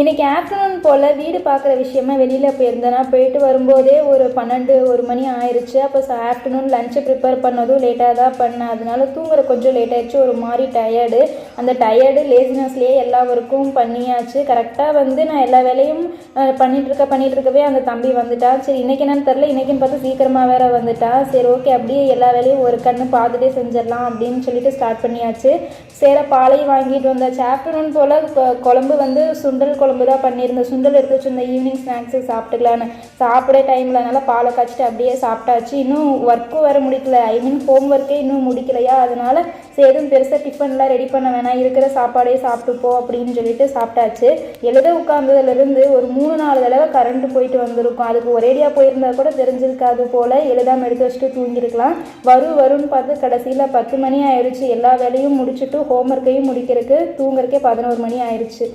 இன்றைக்கி ஆஃப்டர்நூன் போல் வீடு பார்க்குற விஷயமா வெளியில் போயிருந்தேன்னா போயிட்டு வரும்போதே ஒரு 1 மணி ஆயிடுச்சு. அப்போ ஆஃப்டர்நூன் லஞ்சை ப்ரிப்பேர் பண்ணதும் லேட்டாக தான் பண்ணேன். அதனால தூங்குற கொஞ்சம் லேட் ஆகிடுச்சு. ஒரு மாதிரி டயர்டு, அந்த டயர்டு லேசினஸ்லேயே எல்லா ஒர்க்கும் பண்ணியாச்சு. கரெக்டாக நான் எல்லா வேலையும் பண்ணிகிட்டு இருக்கவே அந்த தம்பி வந்துட்டா. சரி இன்றைக்கி என்னன்னு தெரில, இன்றைக்கின்னு பார்த்து சீக்கிரமாக வேறு வந்துட்டா. சரி ஓகே அப்படியே எல்லா வேலையும் ஒரு கண்ணு பார்த்துட்டே செஞ்சிடலாம் அப்படின்னு சொல்லிட்டு ஸ்டார்ட் பண்ணியாச்சு. சேர பாலையும் வாங்கிட்டு வந்தாச்சு. ஆஃப்டர்நூன் போல் குழம்பு சுண்டல் குழம்பு தான் பண்ணியிருந்தேன். சுண்டல் எடுத்து வச்சுருந்தேன், ஈவினிங் ஸ்நாக்ஸு சாப்பிட்டுக்கலான்னு. சாப்பிட டைமில் அதனால் பாலை காய்ச்சிட்டு அப்படியே சாப்பிட்டாச்சு. இன்னும் ஒர்க்கும் வேறு முடிக்கல, ஹோம் ஒர்க்கே இன்னும் முடிக்கலையா. அதனால் சரி எதுவும் பெருசாக டிஃபன்லாம் ரெடி பண்ண வேணாம், இருக்கிற சாப்பாடே சாப்பிட்டுப்போம் அப்படின்னு சொல்லிட்டு சாப்பிட்டாச்சு. எழுத உட்கார்ந்ததுலேருந்து ஒரு 3-4 தடவை கரண்ட்டு போயிட்டு வந்திருக்கும். அதுக்கு ஒரேடியாக போயிருந்தா கூட தெரிஞ்சிருக்காது போல், எழுதாமல் எடுத்து வச்சுட்டு தூங்கியிருக்கலாம். வரும்னு பார்த்து கடைசியில் 10 மணி ஆயிடுச்சு. எல்லா வேலையும் முடிச்சுட்டு ஹோம் ஒர்க்கையும் முடிக்கிறதுக்கு தூங்குறதுக்கே 11 மணி ஆயிடுச்சு.